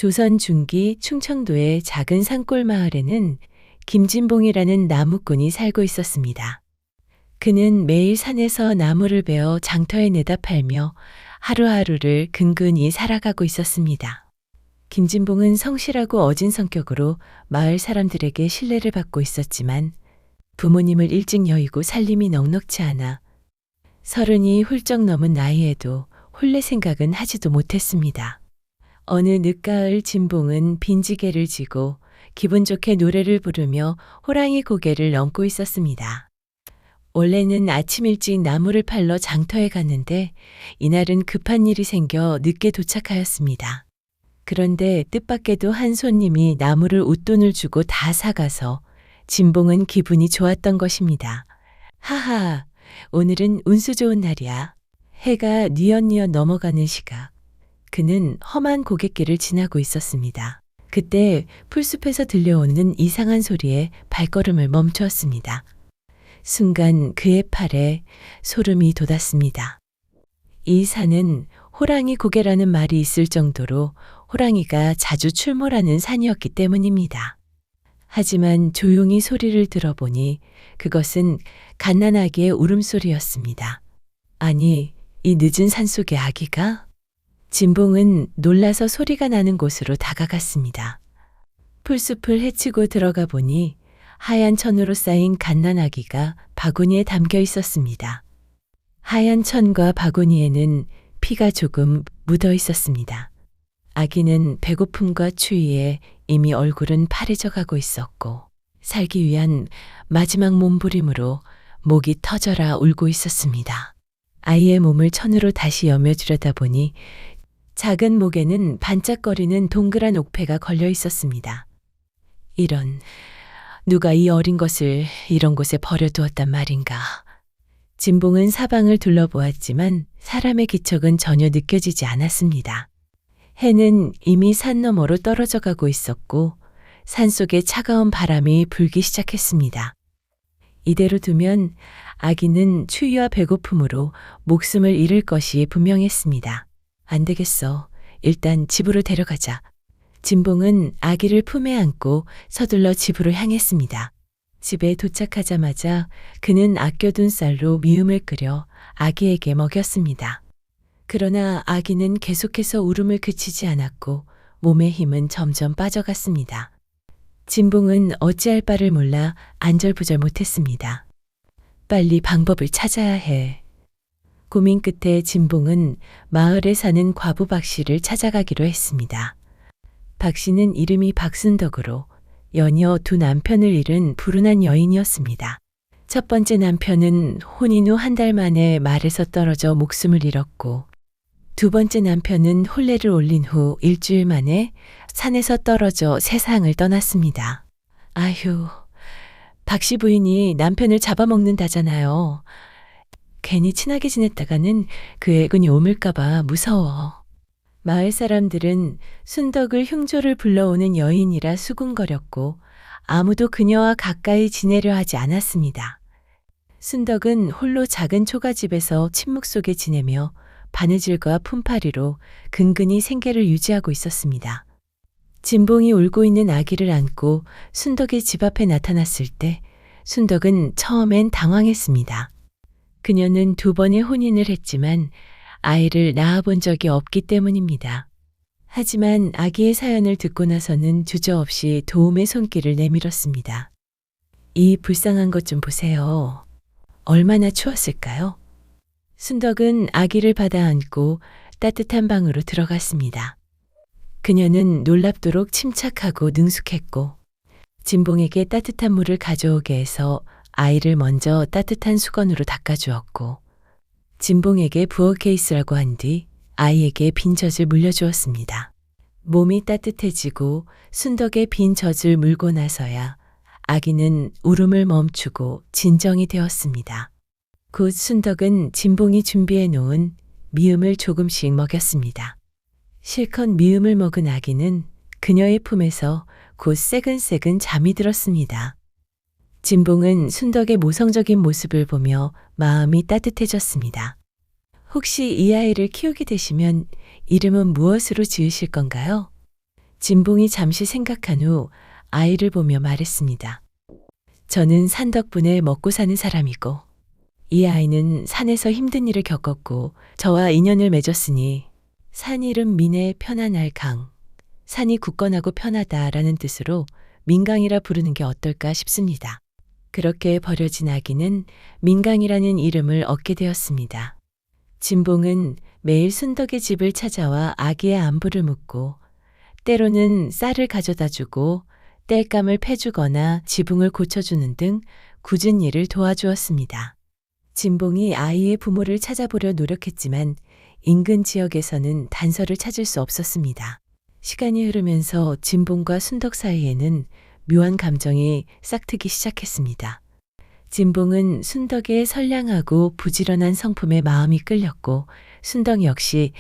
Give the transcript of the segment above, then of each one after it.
조선 중기 충청도의 작은 산골 마을에는 김진봉이라는 나무꾼이 살고 있었습니다. 그는 매일 산에서 나무를 베어 장터에 내다 팔며 하루하루를 근근히 살아가고 있었습니다. 김진봉은 성실하고 어진 성격으로 마을 사람들에게 신뢰를 받고 있었지만 부모님을 일찍 여의고 살림이 넉넉지 않아 30이 훌쩍 넘은 나이에도 혼례 생각은 하지도 못했습니다. 어느 늦가을 진봉은 빈지개를 지고 기분 좋게 노래를 부르며 호랑이 고개를 넘고 있었습니다. 원래는 아침 일찍 나무를 팔러 장터에 갔는데 이날은 급한 일이 생겨 늦게 도착하였습니다. 그런데 뜻밖에도 한 손님이 나무를 웃돈을 주고 다 사가서 진봉은 기분이 좋았던 것입니다. 하하, 오늘은 운수 좋은 날이야. 해가 뉘엿뉘엿 넘어가는 시각. 그는 험한 고갯길을 지나고 있었습니다. 그때 풀숲에서 들려오는 이상한 소리에 발걸음을 멈추었습니다. 순간 그의 팔에 소름이 돋았습니다. 이 산은 호랑이 고개라는 말이 있을 정도로 호랑이가 자주 출몰하는 산이었기 때문입니다. 하지만 조용히 소리를 들어보니 그것은 갓난아기의 울음소리였습니다. 아니, 이 늦은 산속의 아기가? 진봉은 놀라서 소리가 나는 곳으로 다가갔습니다. 풀숲을 헤치고 들어가 보니 하얀 천으로 쌓인 갓난아기가 바구니에 담겨 있었습니다. 하얀 천과 바구니에는 피가 조금 묻어 있었습니다. 아기는 배고픔과 추위에 이미 얼굴은 파래져 가고 있었고 살기 위한 마지막 몸부림으로 목이 터져라 울고 있었습니다. 아이의 몸을 천으로 다시 여며주려다 보니 작은 목에는 반짝거리는 동그란 옥패가 걸려 있었습니다. 이런, 누가 이 어린 것을 이런 곳에 버려두었단 말인가. 진봉은 사방을 둘러보았지만 사람의 기척은 전혀 느껴지지 않았습니다. 해는 이미 산 너머로 떨어져 가고 있었고 산속에 차가운 바람이 불기 시작했습니다. 이대로 두면 아기는 추위와 배고픔으로 목숨을 잃을 것이 분명했습니다. 안 되겠어. 일단 집으로 데려가자. 진봉은 아기를 품에 안고 서둘러 집으로 향했습니다. 집에 도착하자마자 그는 아껴둔 쌀로 미음을 끓여 아기에게 먹였습니다. 그러나 아기는 계속해서 울음을 그치지 않았고 몸의 힘은 점점 빠져갔습니다. 진봉은 어찌할 바를 몰라 안절부절 못했습니다. 빨리 방법을 찾아야 해. 고민 끝에 진봉은 마을에 사는 과부 박씨를 찾아가기로 했습니다. 박씨는 이름이 박순덕으로 연이어 두 남편을 잃은 불운한 여인이었습니다. 첫 번째 남편은 혼인 후 한 달 만에 말에서 떨어져 목숨을 잃었고 두 번째 남편은 혼례를 올린 후 일주일 만에 산에서 떨어져 세상을 떠났습니다. 아휴, 박씨 부인이 남편을 잡아먹는다잖아요. 괜히 친하게 지냈다가는 그 애군이 오물까봐 무서워. 마을 사람들은 순덕을 흉조를 불러오는 여인이라 수군거렸고 아무도 그녀와 가까이 지내려 하지 않았습니다. 순덕은 홀로 작은 초가집에서 침묵 속에 지내며 바느질과 품팔이로 근근히 생계를 유지하고 있었습니다. 진봉이 울고 있는 아기를 안고 순덕의 집 앞에 나타났을 때 순덕은 처음엔 당황했습니다. 그녀는 2번의 혼인을 했지만 아이를 낳아본 적이 없기 때문입니다. 하지만 아기의 사연을 듣고 나서는 주저없이 도움의 손길을 내밀었습니다. 이 불쌍한 것 좀 보세요. 얼마나 추웠을까요? 순덕은 아기를 받아 안고 따뜻한 방으로 들어갔습니다. 그녀는 놀랍도록 침착하고 능숙했고 진봉에게 따뜻한 물을 가져오게 해서 아이를 먼저 따뜻한 수건으로 닦아주었고 진봉에게 부엌 케이스라고 한 뒤 아이에게 빈 젖을 물려주었습니다. 몸이 따뜻해지고 순덕의 빈 젖을 물고 나서야 아기는 울음을 멈추고 진정이 되었습니다. 곧 순덕은 진봉이 준비해 놓은 미음을 조금씩 먹였습니다. 실컷 미음을 먹은 아기는 그녀의 품에서 곧 새근새근 잠이 들었습니다. 진봉은 순덕의 모성적인 모습을 보며 마음이 따뜻해졌습니다. 혹시 이 아이를 키우게 되시면 이름은 무엇으로 지으실 건가요? 진봉이 잠시 생각한 후 아이를 보며 말했습니다. 저는 산 덕분에 먹고 사는 사람이고 이 아이는 산에서 힘든 일을 겪었고 저와 인연을 맺었으니 산 이름 민의 편안할 강, 산이 굳건하고 편하다라는 뜻으로 민강이라 부르는 게 어떨까 싶습니다. 그렇게 버려진 아기는 민강이라는 이름을 얻게 되었습니다. 진봉은 매일 순덕의 집을 찾아와 아기의 안부를 묻고 때로는 쌀을 가져다 주고 땔감을 패주거나 지붕을 고쳐주는 등 굳은 일을 도와주었습니다. 진봉이 아이의 부모를 찾아보려 노력했지만 인근 지역에서는 단서를 찾을 수 없었습니다. 시간이 흐르면서 진봉과 순덕 사이에는 묘한 감정이 싹트기 시작했습니다. 진봉은 순덕의 선량하고 부지런한 성품에 마음이 끌렸고 순덕 역시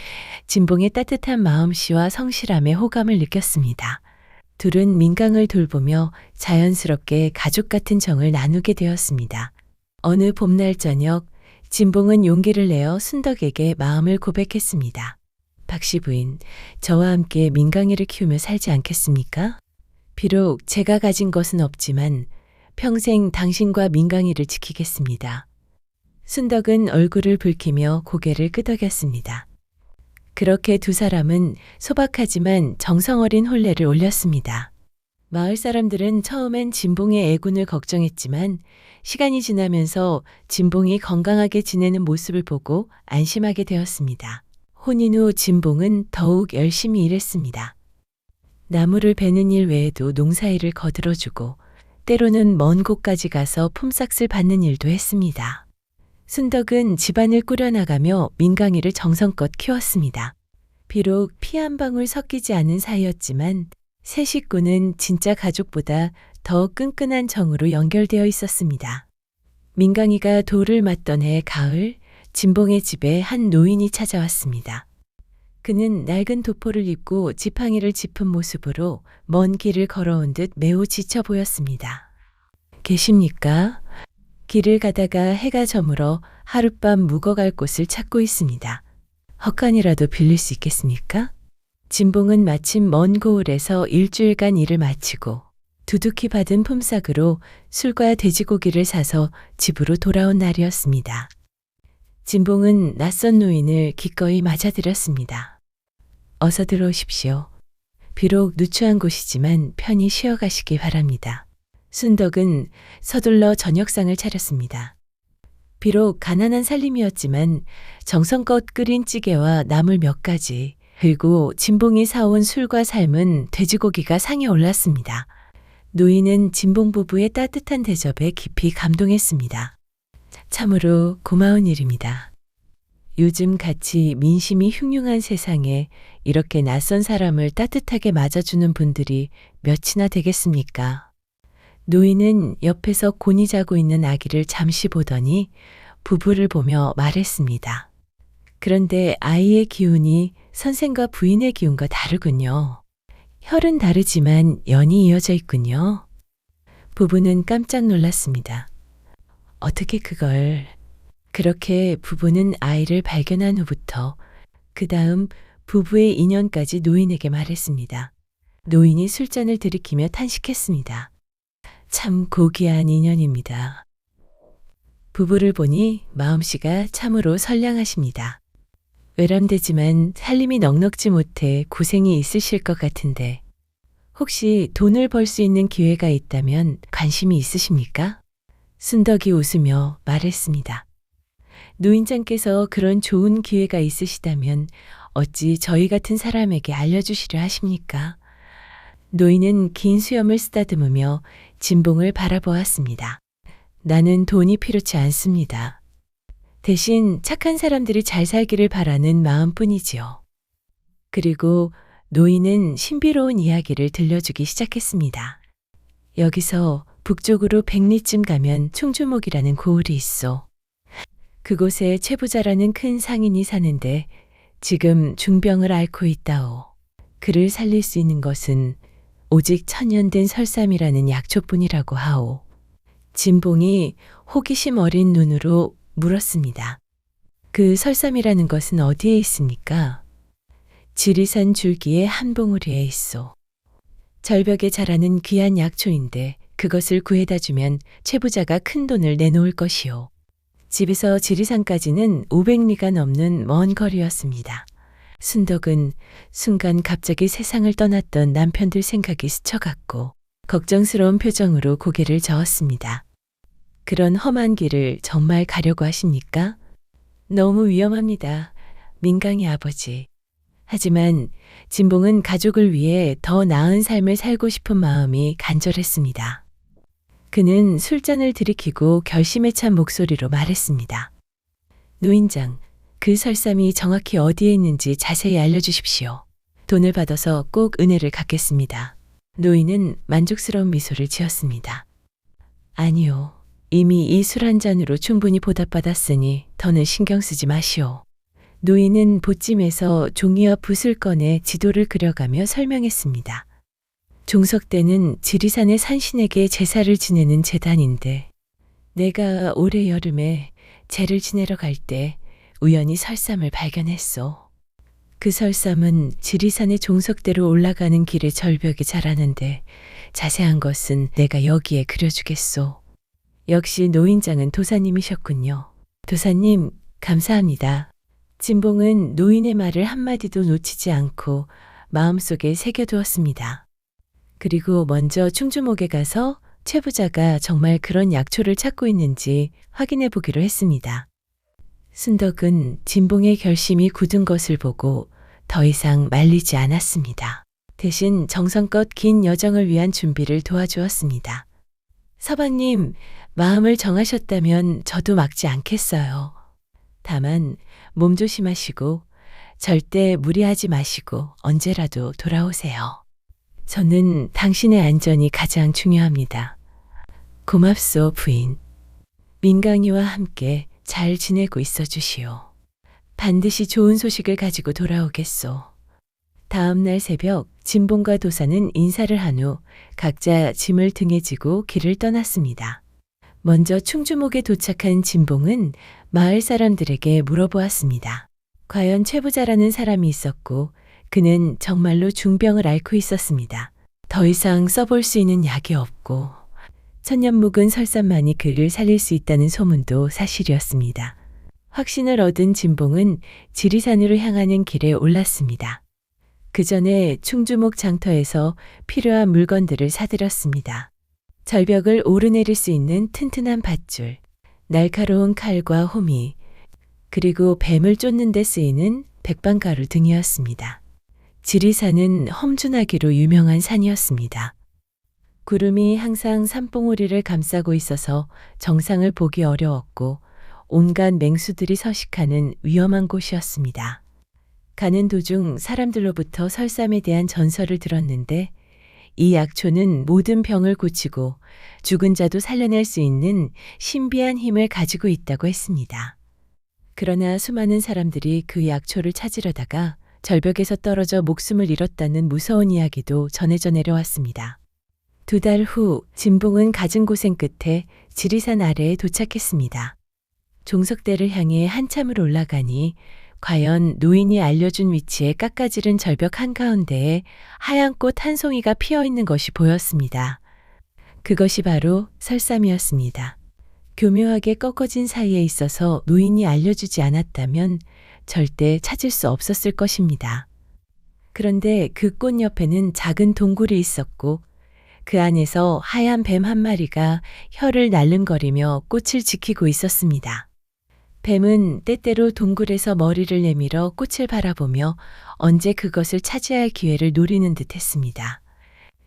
진봉의 따뜻한 마음씨와 성실함에 호감을 느꼈습니다. 둘은 민강을 돌보며 자연스럽게 가족 같은 정을 나누게 되었습니다. 어느 봄날 저녁 진봉은 용기를 내어 순덕에게 마음을 고백했습니다. 박씨 부인, 저와 함께 민강이를 키우며 살지 않겠습니까? 비록 제가 가진 것은 없지만 평생 당신과 민강이를 지키겠습니다. 순덕은 얼굴을 붉히며 고개를 끄덕였습니다. 그렇게 두 사람은 소박하지만 정성 어린 혼례를 올렸습니다. 마을 사람들은 처음엔 진봉의 애군을 걱정했지만 시간이 지나면서 진봉이 건강하게 지내는 모습을 보고 안심하게 되었습니다. 혼인 후 진봉은 더욱 열심히 일했습니다. 나무를 베는 일 외에도 농사일을 거들어주고 때로는 먼 곳까지 가서 품삯을 받는 일도 했습니다. 순덕은 집안을 꾸려나가며 민강이를 정성껏 키웠습니다. 비록 피 한 방울 섞이지 않은 사이였지만 세 식구는 진짜 가족보다 더 끈끈한 정으로 연결되어 있었습니다. 민강이가 돌을 맞던 해 가을, 진봉의 집에 한 노인이 찾아왔습니다. 그는 낡은 도포를 입고 지팡이를 짚은 모습으로 먼 길을 걸어온 듯 매우 지쳐 보였습니다. 계십니까? 길을 가다가 해가 저물어 하룻밤 묵어갈 곳을 찾고 있습니다. 헛간이라도 빌릴 수 있겠습니까? 진봉은 마침 먼 고을에서 일주일간 일을 마치고 두둑히 받은 품삯으로 술과 돼지고기를 사서 집으로 돌아온 날이었습니다. 진봉은 낯선 노인을 기꺼이 맞아들였습니다. 어서 들어오십시오. 비록 누추한 곳이지만 편히 쉬어가시기 바랍니다. 순덕은 서둘러 저녁상을 차렸습니다. 비록 가난한 살림이었지만 정성껏 끓인 찌개와 나물 몇 가지, 그리고 진봉이 사온 술과 삶은 돼지고기가 상에 올랐습니다. 노인은 진봉 부부의 따뜻한 대접에 깊이 감동했습니다. 참으로 고마운 일입니다. 요즘 같이 민심이 흉흉한 세상에 이렇게 낯선 사람을 따뜻하게 맞아주는 분들이 몇이나 되겠습니까? 노인은 옆에서 곤히 자고 있는 아기를 잠시 보더니 부부를 보며 말했습니다. 그런데 아이의 기운이 선생과 부인의 기운과 다르군요. 혈은 다르지만 연이 이어져 있군요. 부부는 깜짝 놀랐습니다. 어떻게 그걸... 그렇게 부부는 아이를 발견한 후부터 그 다음 부부의 인연까지 노인에게 말했습니다. 노인이 술잔을 들이키며 탄식했습니다. 참 고귀한 인연입니다. 부부를 보니 마음씨가 참으로 선량하십니다. 외람되지만 살림이 넉넉지 못해 고생이 있으실 것 같은데 혹시 돈을 벌 수 있는 기회가 있다면 관심이 있으십니까? 순덕이 웃으며 말했습니다. 노인장께서 그런 좋은 기회가 있으시다면 어찌 저희 같은 사람에게 알려주시려 하십니까? 노인은 긴 수염을 쓰다듬으며 진봉을 바라보았습니다. 나는 돈이 필요치 않습니다. 대신 착한 사람들이 잘 살기를 바라는 마음뿐이지요. 그리고 노인은 신비로운 이야기를 들려주기 시작했습니다. 여기서 북쪽으로 100리쯤 가면 충주목이라는 고을이 있어. 그곳에 최부자라는 큰 상인이 사는데 지금 중병을 앓고 있다오. 그를 살릴 수 있는 것은 오직 천연된 설삼이라는 약초뿐이라고 하오. 진봉이 호기심 어린 눈으로 물었습니다. 그 설삼이라는 것은 어디에 있습니까? 지리산 줄기의 한 봉우리에 있어. 절벽에 자라는 귀한 약초인데 그것을 구해다 주면 채부자가 큰 돈을 내놓을 것이요. 집에서 지리산까지는 500리가 넘는 먼 거리였습니다. 순덕은 순간 갑자기 세상을 떠났던 남편들 생각이 스쳐갔고 걱정스러운 표정으로 고개를 저었습니다. 그런 험한 길을 정말 가려고 하십니까? 너무 위험합니다. 민강이 아버지. 하지만 진봉은 가족을 위해 더 나은 삶을 살고 싶은 마음이 간절했습니다. 그는 술잔을 들이키고 결심에 찬 목소리로 말했습니다. 노인장, 그 설삼이 정확히 어디에 있는지 자세히 알려주십시오. 돈을 받아서 꼭 은혜를 갚겠습니다. 노인은 만족스러운 미소를 지었습니다. 아니요. 이미 이 술 한 잔으로 충분히 보답받았으니 더는 신경 쓰지 마시오. 노인은 보찜에서 종이와 붓을 꺼내 지도를 그려가며 설명했습니다. 종석대는 지리산의 산신에게 제사를 지내는 제단인데 내가 올해 여름에 제를 지내러 갈 때 우연히 설삼을 발견했소. 그 설삼은 지리산의 종석대로 올라가는 길의 절벽에 자라는데 자세한 것은 내가 여기에 그려주겠소. 역시 노인장은 도사님이셨군요. 도사님, 감사합니다. 진봉은 노인의 말을 한마디도 놓치지 않고 마음속에 새겨두었습니다. 그리고 먼저 충주목에 가서 채부자가 정말 그런 약초를 찾고 있는지 확인해 보기로 했습니다. 순덕은 진봉의 결심이 굳은 것을 보고 더 이상 말리지 않았습니다. 대신 정성껏 긴 여정을 위한 준비를 도와주었습니다. 서방님, 마음을 정하셨다면 저도 막지 않겠어요. 다만 몸 조심하시고 절대 무리하지 마시고 언제라도 돌아오세요. 저는 당신의 안전이 가장 중요합니다. 고맙소, 부인. 민강이와 함께 잘 지내고 있어 주시오. 반드시 좋은 소식을 가지고 돌아오겠소. 다음 날 새벽 진봉과 도사는 인사를 한 후 각자 짐을 등에 지고 길을 떠났습니다. 먼저 충주목에 도착한 진봉은 마을 사람들에게 물어보았습니다. 과연 채부자라는 사람이 있었고 그는 정말로 중병을 앓고 있었습니다. 더 이상 써볼 수 있는 약이 없고 천년 묵은 설산만이 그를 살릴 수 있다는 소문도 사실이었습니다. 확신을 얻은 진봉은 지리산으로 향하는 길에 올랐습니다. 그 전에 충주목 장터에서 필요한 물건들을 사들였습니다. 절벽을 오르내릴 수 있는 튼튼한 밧줄, 날카로운 칼과 호미, 그리고 뱀을 쫓는 데 쓰이는 백반가루 등이었습니다. 지리산은 험준하기로 유명한 산이었습니다. 구름이 항상 산봉우리를 감싸고 있어서 정상을 보기 어려웠고 온갖 맹수들이 서식하는 위험한 곳이었습니다. 가는 도중 사람들로부터 설삼에 대한 전설을 들었는데 이 약초는 모든 병을 고치고 죽은 자도 살려낼 수 있는 신비한 힘을 가지고 있다고 했습니다. 그러나 수많은 사람들이 그 약초를 찾으려다가 절벽에서 떨어져 목숨을 잃었다는 무서운 이야기도 전해져 내려왔습니다. 2달 후 진봉은 갖은 고생 끝에 지리산 아래에 도착했습니다. 종석대를 향해 한참을 올라가니 과연 노인이 알려준 위치에 깎아지른 절벽 한가운데에 하얀 꽃 한 송이가 피어있는 것이 보였습니다. 그것이 바로 설삼이었습니다. 교묘하게 꺾어진 사이에 있어서 노인이 알려주지 않았다면 절대 찾을 수 없었을 것입니다. 그런데 그 꽃 옆에는 작은 동굴이 있었고 그 안에서 하얀 뱀 한 마리가 혀를 날름거리며 꽃을 지키고 있었습니다. 뱀은 때때로 동굴에서 머리를 내밀어 꽃을 바라보며 언제 그것을 차지할 기회를 노리는 듯 했습니다.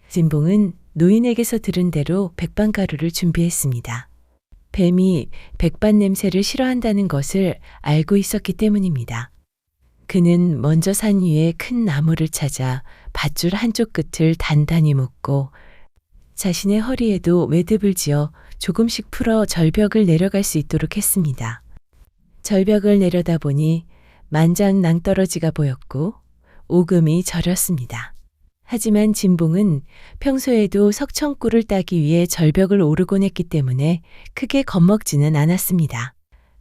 진봉은 노인에게서 들은 대로 백반가루를 준비했습니다. 뱀이 백반 냄새를 싫어한다는 것을 알고 있었기 때문입니다. 그는 먼저 산 위에 큰 나무를 찾아 밧줄 한쪽 끝을 단단히 묶고 자신의 허리에도 매듭을 지어 조금씩 풀어 절벽을 내려갈 수 있도록 했습니다. 절벽을 내려다보니 만장 낭떠러지가 보였고 오금이 저렸습니다. 하지만 진봉은 평소에도 석청꿀을 따기 위해 절벽을 오르곤 했기 때문에 크게 겁먹지는 않았습니다.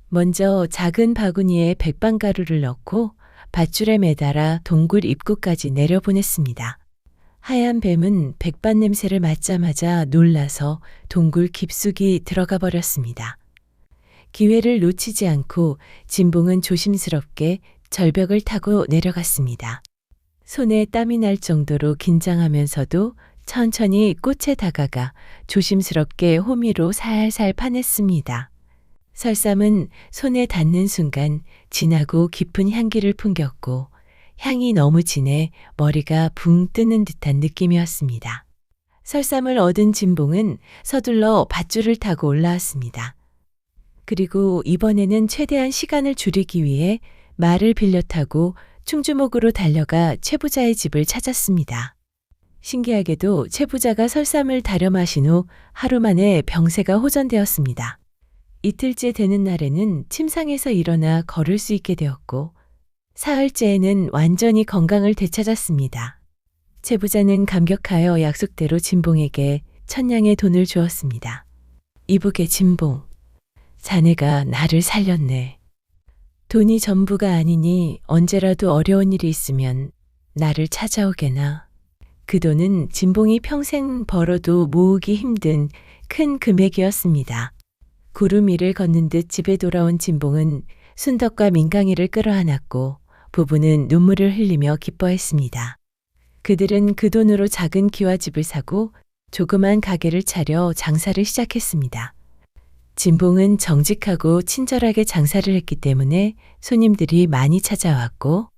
먼저 작은 바구니에 백반가루를 넣고 밧줄에 매달아 동굴 입구까지 내려보냈습니다. 하얀 뱀은 백반 냄새를 맡자마자 놀라서 동굴 깊숙이 들어가 버렸습니다. 기회를 놓치지 않고 진봉은 조심스럽게 절벽을 타고 내려갔습니다. 손에 땀이 날 정도로 긴장하면서도 천천히 꽃에 다가가 조심스럽게 호미로 살살 파냈습니다. 설삼은 손에 닿는 순간 진하고 깊은 향기를 풍겼고 향이 너무 진해 머리가 붕 뜨는 듯한 느낌이었습니다. 설삼을 얻은 진봉은 서둘러 밧줄을 타고 올라왔습니다. 그리고 이번에는 최대한 시간을 줄이기 위해 말을 빌려 타고 충주목으로 달려가 최부자의 집을 찾았습니다. 신기하게도 최부자가 설삼을 다려 마신 후 하루 만에 병세가 호전되었습니다. 이틀째 되는 날에는 침상에서 일어나 걸을 수 있게 되었고 사흘째에는 완전히 건강을 되찾았습니다. 최부자는 감격하여 약속대로 진봉에게 천냥의 돈을 주었습니다. 이보게 진봉, 자네가 나를 살렸네. 돈이 전부가 아니니 언제라도 어려운 일이 있으면 나를 찾아오게나. 그 돈은 진봉이 평생 벌어도 모으기 힘든 큰 금액이었습니다. 구름 위를 걷는 듯 집에 돌아온 진봉은 순덕과 민강이를 끌어안았고 부부는 눈물을 흘리며 기뻐했습니다. 그들은 그 돈으로 작은 기와집을 사고 조그만 가게를 차려 장사를 시작했습니다. 진봉은 정직하고 친절하게 장사를 했기 때문에 손님들이 많이 찾아왔고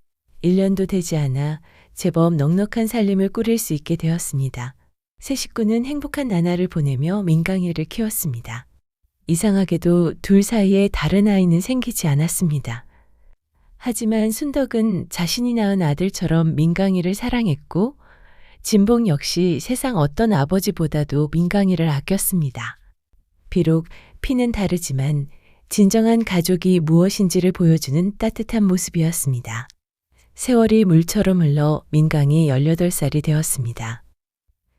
1년도 되지 않아 제법 넉넉한 살림을 꾸릴 수 있게 되었습니다. 세 식구는 행복한 나날을 보내며 민강이를 키웠습니다. 이상하게도 둘 사이에 다른 아이는 생기지 않았습니다. 하지만 순덕은 자신이 낳은 아들처럼 민강이를 사랑했고 진봉 역시 세상 어떤 아버지보다도 민강이를 아꼈습니다. 비록 피는 다르지만 진정한 가족이 무엇인지를 보여주는 따뜻한 모습이었습니다. 세월이 물처럼 흘러 민강이 18살이 되었습니다.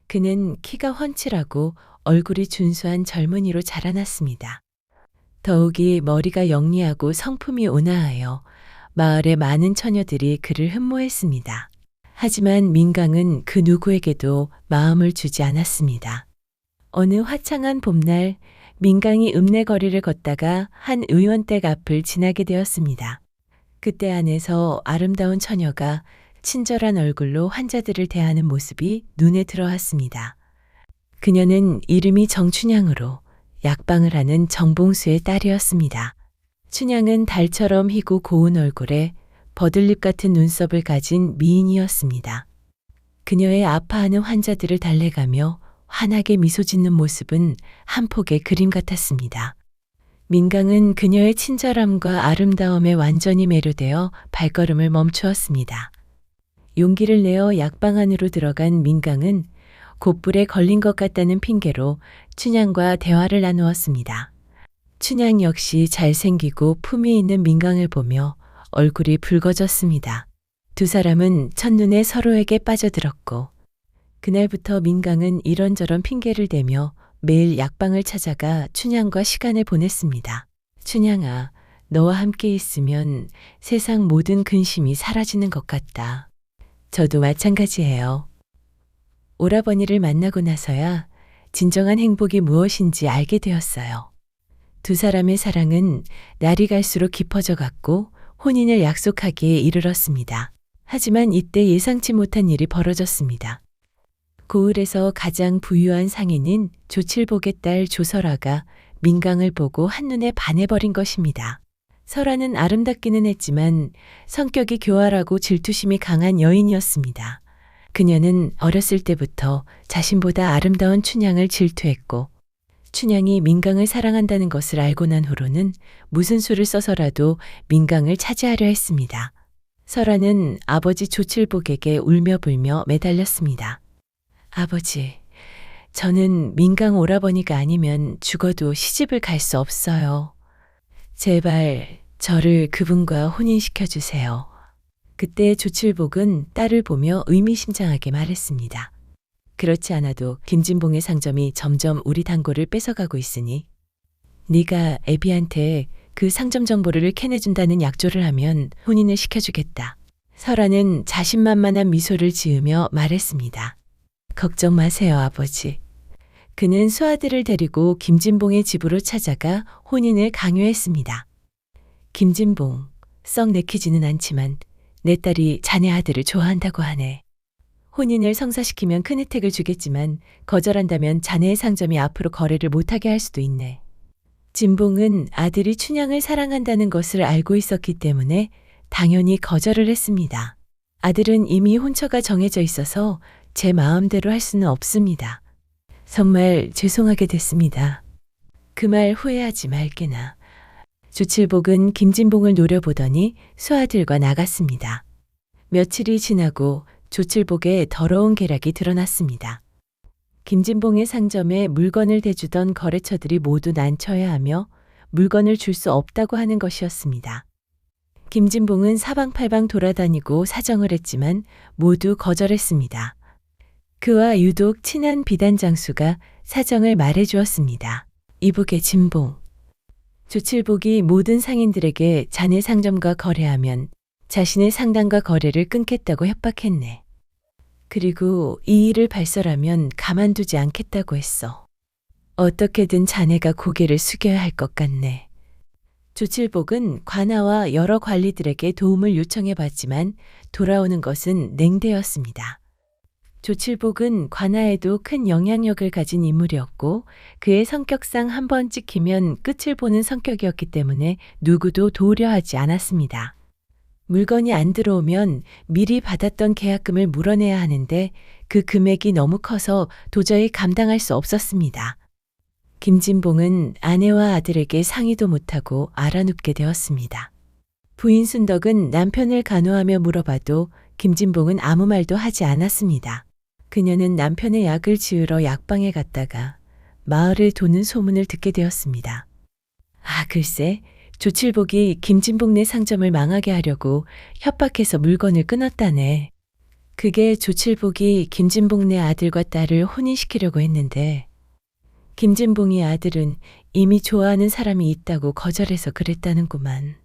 그는 키가 훤칠하고 얼굴이 준수한 젊은이로 자라났습니다. 더욱이 머리가 영리하고 성품이 온화하여 마을의 많은 처녀들이 그를 흠모했습니다. 하지만 민강은 그 누구에게도 마음을 주지 않았습니다. 어느 화창한 봄날 민강이 읍내거리를 걷다가 한 의원댁 앞을 지나게 되었습니다. 그때 안에서 아름다운 처녀가 친절한 얼굴로 환자들을 대하는 모습이 눈에 들어왔습니다. 그녀는 이름이 정춘향으로 약방을 하는 정봉수의 딸이었습니다. 춘향은 달처럼 희고 고운 얼굴에 버들잎 같은 눈썹을 가진 미인이었습니다. 그녀의 아파하는 환자들을 달래가며 환하게 미소 짓는 모습은 한 폭의 그림 같았습니다. 민강은 그녀의 친절함과 아름다움에 완전히 매료되어 발걸음을 멈추었습니다. 용기를 내어 약방 안으로 들어간 민강은 곧불에 걸린 것 같다는 핑계로 춘향과 대화를 나누었습니다. 춘향 역시 잘생기고 품위 있는 민강을 보며 얼굴이 붉어졌습니다. 두 사람은 첫눈에 서로에게 빠져들었고 그날부터 민강은 이런저런 핑계를 대며 매일 약방을 찾아가 춘향과 시간을 보냈습니다. 춘향아, 너와 함께 있으면 세상 모든 근심이 사라지는 것 같다. 저도 마찬가지예요. 오라버니를 만나고 나서야 진정한 행복이 무엇인지 알게 되었어요. 두 사람의 사랑은 날이 갈수록 깊어져 갔고 혼인을 약속하기에 이르렀습니다. 하지만 이때 예상치 못한 일이 벌어졌습니다. 고을에서 가장 부유한 상인인 조칠복의 딸 조설아가 민강을 보고 한눈에 반해버린 것입니다. 설아는 아름답기는 했지만 성격이 교활하고 질투심이 강한 여인이었습니다. 그녀는 어렸을 때부터 자신보다 아름다운 춘향을 질투했고 춘향이 민강을 사랑한다는 것을 알고 난 후로는 무슨 수를 써서라도 민강을 차지하려 했습니다. 설아는 아버지 조칠복에게 울며 불며 매달렸습니다. 아버지, 저는 민강 오라버니가 아니면 죽어도 시집을 갈 수 없어요. 제발 저를 그분과 혼인시켜 주세요. 그때 조칠복은 딸을 보며 의미심장하게 말했습니다. 그렇지 않아도 김진봉의 상점이 점점 우리 단골을 뺏어가고 있으니 네가 애비한테 그 상점 정보를 캐내준다는 약조를 하면 혼인을 시켜주겠다. 설아는 자신만만한 미소를 지으며 말했습니다. 걱정 마세요, 아버지. 그는 수아들을 데리고 김진봉의 집으로 찾아가 혼인을 강요했습니다. 김진봉, 썩 내키지는 않지만 내 딸이 자네 아들을 좋아한다고 하네. 혼인을 성사시키면 큰 혜택을 주겠지만 거절한다면 자네의 상점이 앞으로 거래를 못하게 할 수도 있네. 진봉은 아들이 춘향을 사랑한다는 것을 알고 있었기 때문에 당연히 거절을 했습니다. 아들은 이미 혼처가 정해져 있어서 제 마음대로 할 수는 없습니다. 정말 죄송하게 됐습니다. 그 말 후회하지 말게나. 조칠복은 김진봉을 노려보더니 수아들과 나갔습니다. 며칠이 지나고 조칠복의 더러운 계략이 드러났습니다. 김진봉의 상점에 물건을 대주던 거래처들이 모두 난처해 하며 물건을 줄 수 없다고 하는 것이었습니다. 김진봉은 사방팔방 돌아다니고 사정을 했지만 모두 거절했습니다. 그와 유독 친한 비단장수가 사정을 말해주었습니다. 이복의 진봉. 조칠복이 모든 상인들에게 자네 상점과 거래하면 자신의 상단과 거래를 끊겠다고 협박했네. 그리고 이 일을 발설하면 가만두지 않겠다고 했어. 어떻게든 자네가 고개를 숙여야 할 것 같네. 조칠복은 관아와 여러 관리들에게 도움을 요청해 봤지만 돌아오는 것은 냉대였습니다. 조칠복은 관아에도 큰 영향력을 가진 인물이었고 그의 성격상 한번 찍히면 끝을 보는 성격이었기 때문에 누구도 도우려 하지 않았습니다. 물건이 안 들어오면 미리 받았던 계약금을 물어내야 하는데 그 금액이 너무 커서 도저히 감당할 수 없었습니다. 김진봉은 아내와 아들에게 상의도 못하고 알아눕게 되었습니다. 부인 순덕은 남편을 간호하며 물어봐도 김진봉은 아무 말도 하지 않았습니다. 그녀는 남편의 약을 지으러 약방에 갔다가 마을을 도는 소문을 듣게 되었습니다. 아, 글쎄, 조칠복이 김진봉네 상점을 망하게 하려고 협박해서 물건을 끊었다네. 그게 조칠복이 김진봉네 아들과 딸을 혼인시키려고 했는데 김진봉의 아들은 이미 좋아하는 사람이 있다고 거절해서 그랬다는구만.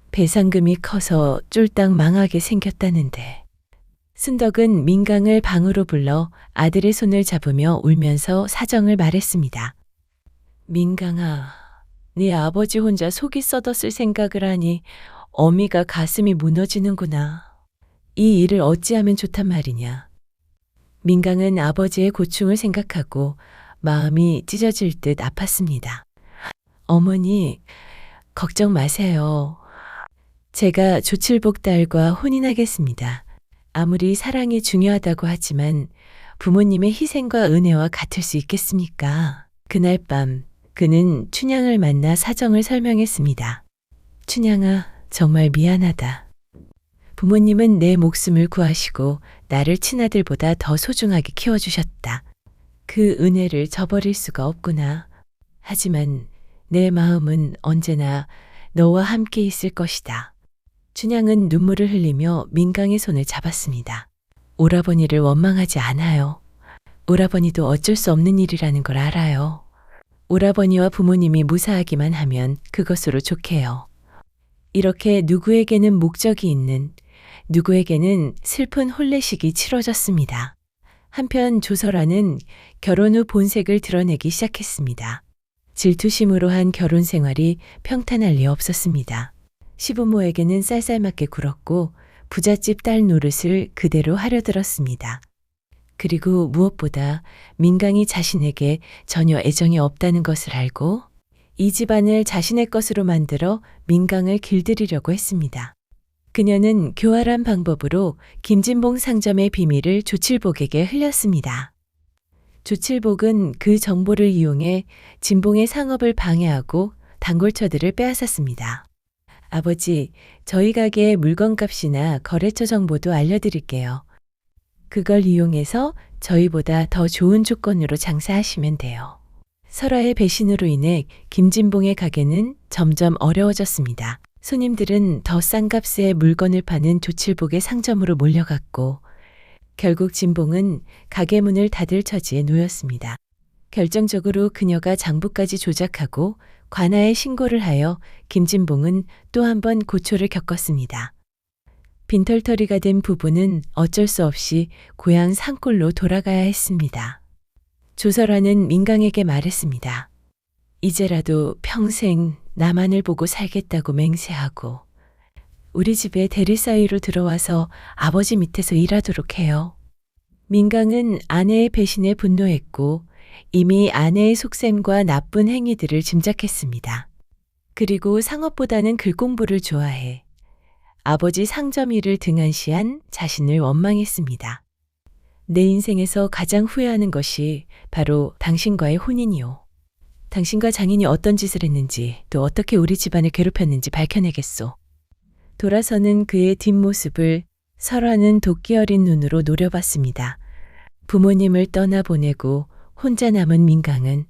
배상금이 커서 쫄딱 망하게 생겼다는데. 순덕은 민강을 방으로 불러 아들의 손을 잡으며 울면서 사정을 말했습니다. 민강아, 네 아버지 혼자 속이 썩었을 생각을 하니 어미가 가슴이 무너지는구나. 이 일을 어찌하면 좋단 말이냐. 민강은 아버지의 고충을 생각하고 마음이 찢어질 듯 아팠습니다. 어머니, 걱정 마세요. 제가 조칠복 딸과 혼인하겠습니다. 아무리 사랑이 중요하다고 하지만 부모님의 희생과 은혜와 같을 수 있겠습니까? 그날 밤 그는 춘향을 만나 사정을 설명했습니다. 춘향아, 정말 미안하다. 부모님은 내 목숨을 구하시고 나를 친아들보다 더 소중하게 키워주셨다. 그 은혜를 저버릴 수가 없구나. 하지만 내 마음은 언제나 너와 함께 있을 것이다. 춘향은 눈물을 흘리며 민강의 손을 잡았습니다. 오라버니를 원망하지 않아요. 오라버니도 어쩔 수 없는 일이라는 걸 알아요. 오라버니와 부모님이 무사하기만 하면 그것으로 좋게요. 이렇게 누구에게는 목적이 있는, 누구에게는 슬픈 혼례식이 치러졌습니다. 한편 조설아는 결혼 후 본색을 드러내기 시작했습니다. 질투심으로 한 결혼 생활이 평탄할 리 없었습니다. 시부모에게는 쌀쌀맞게 굴었고 부잣집 딸 노릇을 그대로 하려들었습니다. 그리고 무엇보다 민강이 자신에게 전혀 애정이 없다는 것을 알고 이 집안을 자신의 것으로 만들어 민강을 길들이려고 했습니다. 그녀는 교활한 방법으로 김진봉 상점의 비밀을 조칠복에게 흘렸습니다. 조칠복은 그 정보를 이용해 진봉의 상업을 방해하고 단골처들을 빼앗았습니다. 아버지, 저희 가게의 물건값이나 거래처 정보도 알려드릴게요. 그걸 이용해서 저희보다 더 좋은 조건으로 장사하시면 돼요. 설아의 배신으로 인해 김진봉의 가게는 점점 어려워졌습니다. 손님들은 더 싼 값에 물건을 파는 조칠복의 상점으로 몰려갔고 결국 진봉은 가게 문을 닫을 처지에 놓였습니다. 결정적으로 그녀가 장부까지 조작하고 관아에 신고를 하여 김진봉은 또 한 번 고초를 겪었습니다. 빈털터리가 된 부부는 어쩔 수 없이 고향 산골로 돌아가야 했습니다. 조설화는 민강에게 말했습니다. 이제라도 평생 나만을 보고 살겠다고 맹세하고 우리 집에 대리사위로 들어와서 아버지 밑에서 일하도록 해요. 민강은 아내의 배신에 분노했고 이미 아내의 속셈과 나쁜 행위들을 짐작했습니다. 그리고 상업보다는 글공부를 좋아해 아버지 상점일을 등한시한 자신을 원망했습니다. 내 인생에서 가장 후회하는 것이 바로 당신과의 혼인이요. 당신과 장인이 어떤 짓을 했는지 또 어떻게 우리 집안을 괴롭혔는지 밝혀내겠소. 돌아서는 그의 뒷모습을 설화는 도끼 어린 눈으로 노려봤습니다. 부모님을 떠나보내고 혼자 남은 민강은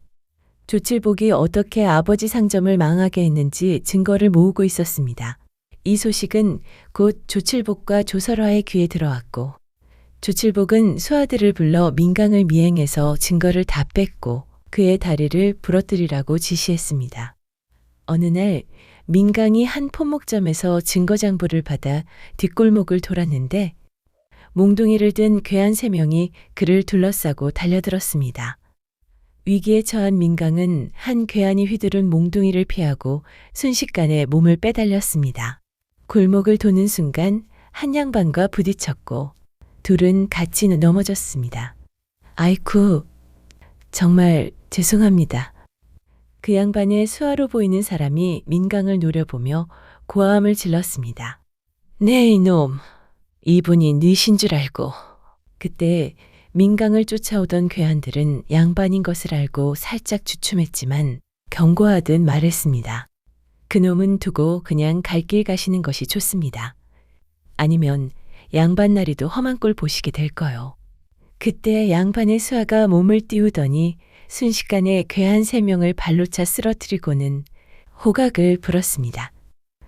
조칠복이 어떻게 아버지 상점을 망하게 했는지 증거를 모으고 있었습니다. 이 소식은 곧 조칠복과 조설화의 귀에 들어왔고 조칠복은 수하들을 불러 민강을 미행해서 증거를 다 뺐고 그의 다리를 부러뜨리라고 지시했습니다. 어느 날 민강이 한 포목점에서 증거장부를 받아 뒷골목을 돌았는데 몽둥이를 든 괴한 3명이 그를 둘러싸고 달려들었습니다. 위기에 처한 민강은 한 괴한이 휘두른 몽둥이를 피하고 순식간에 몸을 빼달렸습니다. 골목을 도는 순간 한 양반과 부딪혔고 둘은 같이 넘어졌습니다. 아이쿠, 정말 죄송합니다. 그 양반의 수하로 보이는 사람이 민강을 노려보며 고함을 질렀습니다. 네 이놈, 이분이 뉘신 줄 알고. 그때 민강을 쫓아오던 괴한들은 양반인 것을 알고 살짝 주춤했지만 경고하듯 말했습니다. 그놈은 두고 그냥 갈 길 가시는 것이 좋습니다. 아니면 양반나리도 험한 꼴 보시게 될 거요. 그때 양반의 수하가 몸을 띄우더니 순식간에 괴한 3명을 발로 차 쓰러뜨리고는 호각을 불었습니다.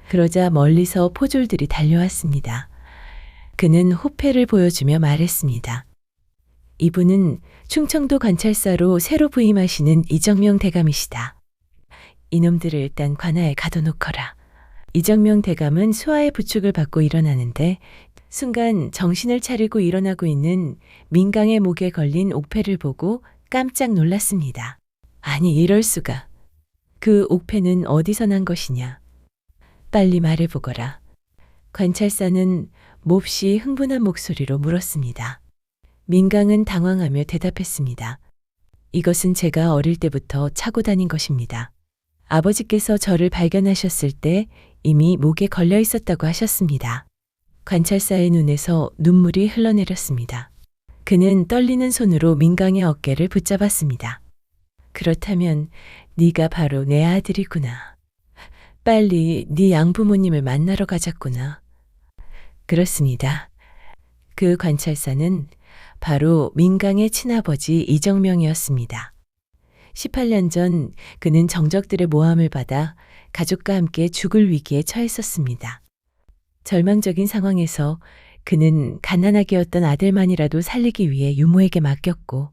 그러자 멀리서 포졸들이 달려왔습니다. 그는 호패를 보여주며 말했습니다. 이분은 충청도 관찰사로 새로 부임하시는 이정명 대감이시다. 이놈들을 일단 관아에 가둬놓거라. 이정명 대감은 수하의 부축을 받고 일어나는데 순간 정신을 차리고 일어나고 있는 민강의 목에 걸린 옥패를 보고 깜짝 놀랐습니다. 아니 이럴 수가. 그 옥패는 어디서 난 것이냐. 빨리 말해보거라. 관찰사는 몹시 흥분한 목소리로 물었습니다. 민강은 당황하며 대답했습니다. 이것은 제가 어릴 때부터 차고 다닌 것입니다. 아버지께서 저를 발견하셨을 때 이미 목에 걸려 있었다고 하셨습니다. 관찰사의 눈에서 눈물이 흘러내렸습니다. 그는 떨리는 손으로 민강의 어깨를 붙잡았습니다. 그렇다면 네가 바로 내 아들이구나. 빨리 네 양부모님을 만나러 가자꾸나. 그렇습니다. 그 관찰사는 바로 민강의 친아버지 이정명이었습니다. 18년 전 그는 정적들의 모함을 받아 가족과 함께 죽을 위기에 처했었습니다. 절망적인 상황에서 그는 가난하게 었던 아들만이라도 살리기 위해 유모에게 맡겼고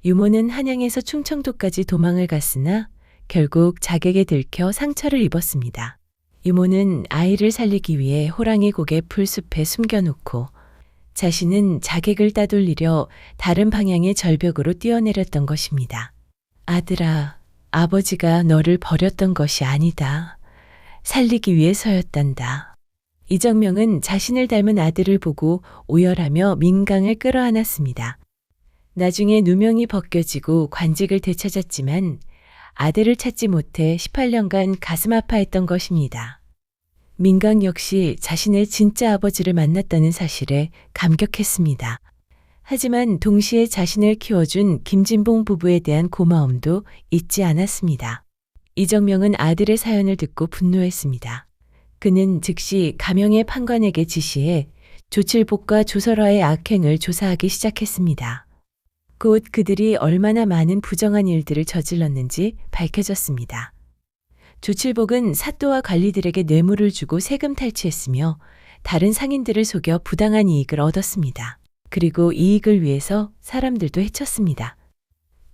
유모는 한양에서 충청도까지 도망을 갔으나 결국 자객에 들켜 상처를 입었습니다. 유모는 아이를 살리기 위해 호랑이 고개 풀숲에 숨겨놓고 자신은 자객을 따돌리려 다른 방향의 절벽으로 뛰어내렸던 것입니다. 아들아, 아버지가 너를 버렸던 것이 아니다. 살리기 위해서였단다. 이정명은 자신을 닮은 아들을 보고 오열하며 민강을 끌어안았습니다. 나중에 누명이 벗겨지고 관직을 되찾았지만 아들을 찾지 못해 18년간 가슴 아파했던 것입니다. 민강 역시 자신의 진짜 아버지를 만났다는 사실에 감격했습니다. 하지만 동시에 자신을 키워준 김진봉 부부에 대한 고마움도 잊지 않았습니다. 이정명은 아들의 사연을 듣고 분노했습니다. 그는 즉시 가명의 판관에게 지시해 조칠복과 조설화의 악행을 조사하기 시작했습니다. 곧 그들이 얼마나 많은 부정한 일들을 저질렀는지 밝혀졌습니다. 조칠복은 사또와 관리들에게 뇌물을 주고 세금 탈취했으며 다른 상인들을 속여 부당한 이익을 얻었습니다. 그리고 이익을 위해서 사람들도 해쳤습니다.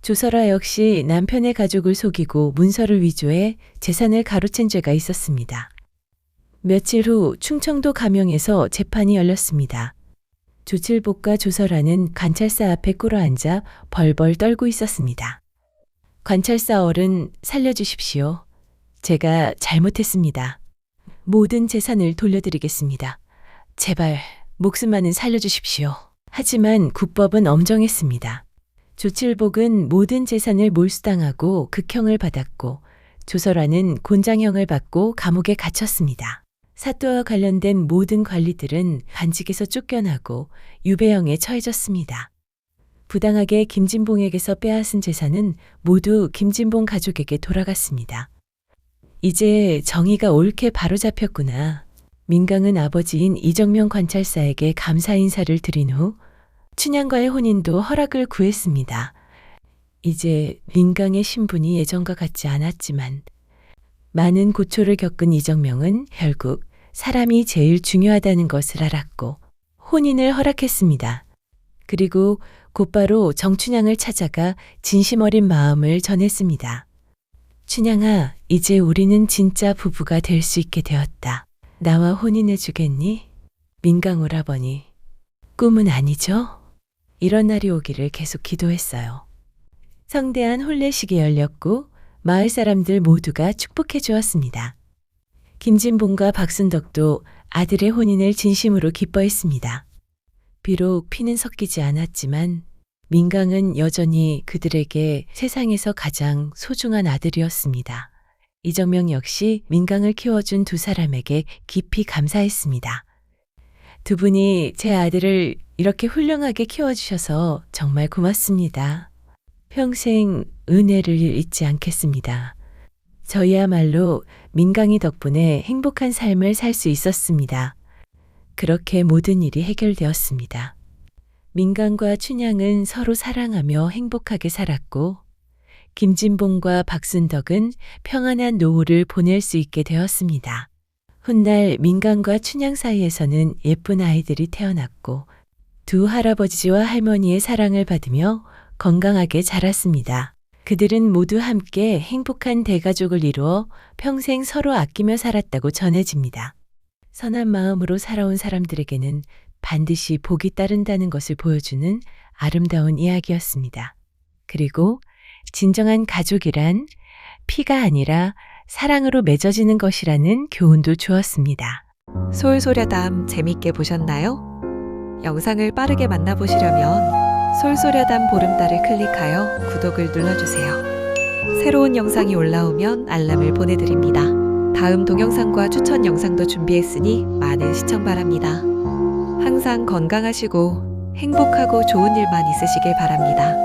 조설화 역시 남편의 가족을 속이고 문서를 위조해 재산을 가로챈 죄가 있었습니다. 며칠 후 충청도 가명에서 재판이 열렸습니다. 조칠복과 조설아는 관찰사 앞에 꿇어앉아 벌벌 떨고 있었습니다. 관찰사 어른, 살려주십시오. 제가 잘못했습니다. 모든 재산을 돌려드리겠습니다. 제발 목숨만은 살려주십시오. 하지만 국법은 엄정했습니다. 조칠복은 모든 재산을 몰수당하고 극형을 받았고 조설아는 곤장형을 받고 감옥에 갇혔습니다. 사또와 관련된 모든 관리들은 관직에서 쫓겨나고 유배형에 처해졌습니다. 부당하게 김진봉에게서 빼앗은 재산은 모두 김진봉 가족에게 돌아갔습니다. 이제 정의가 옳게 바로잡혔구나. 민강은 아버지인 이정명 관찰사에게 감사 인사를 드린 후 춘향과의 혼인도 허락을 구했습니다. 이제 민강의 신분이 예전과 같지 않았지만 많은 고초를 겪은 이정명은 결국 사람이 제일 중요하다는 것을 알았고 혼인을 허락했습니다. 그리고 곧바로 정춘향을 찾아가 진심 어린 마음을 전했습니다. 춘향아, 이제 우리는 진짜 부부가 될 수 있게 되었다. 나와 혼인해 주겠니? 민강 오라버니, 꿈은 아니죠? 이런 날이 오기를 계속 기도했어요. 성대한 혼례식이 열렸고 마을 사람들 모두가 축복해 주었습니다. 김진봉과 박순덕도 아들의 혼인을 진심으로 기뻐했습니다. 비록 피는 섞이지 않았지만 민강은 여전히 그들에게 세상에서 가장 소중한 아들이었습니다. 이정명 역시 민강을 키워준 두 사람에게 깊이 감사했습니다. 두 분이 제 아들을 이렇게 훌륭하게 키워주셔서 정말 고맙습니다. 평생 은혜를 잊지 않겠습니다. 저희야말로 민강이 덕분에 행복한 삶을 살 수 있었습니다. 그렇게 모든 일이 해결되었습니다. 민강과 춘향은 서로 사랑하며 행복하게 살았고 김진봉과 박순덕은 평안한 노후를 보낼 수 있게 되었습니다. 훗날 민강과 춘향 사이에서는 예쁜 아이들이 태어났고 두 할아버지와 할머니의 사랑을 받으며 건강하게 자랐습니다. 그들은 모두 함께 행복한 대가족을 이루어 평생 서로 아끼며 살았다고 전해집니다. 선한 마음으로 살아온 사람들에게는 반드시 복이 따른다는 것을 보여주는 아름다운 이야기였습니다. 그리고 진정한 가족이란 피가 아니라 사랑으로 맺어지는 것이라는 교훈도 주었습니다. 솔소려담 재밌게 보셨나요? 영상을 빠르게 만나보시려면 솔소려담 보름달을 클릭하여 구독을 눌러주세요. 새로운 영상이 올라오면 알람을 보내드립니다. 다음 동영상과 추천 영상도 준비했으니 많은 시청 바랍니다. 항상 건강하시고 행복하고 좋은 일만 있으시길 바랍니다.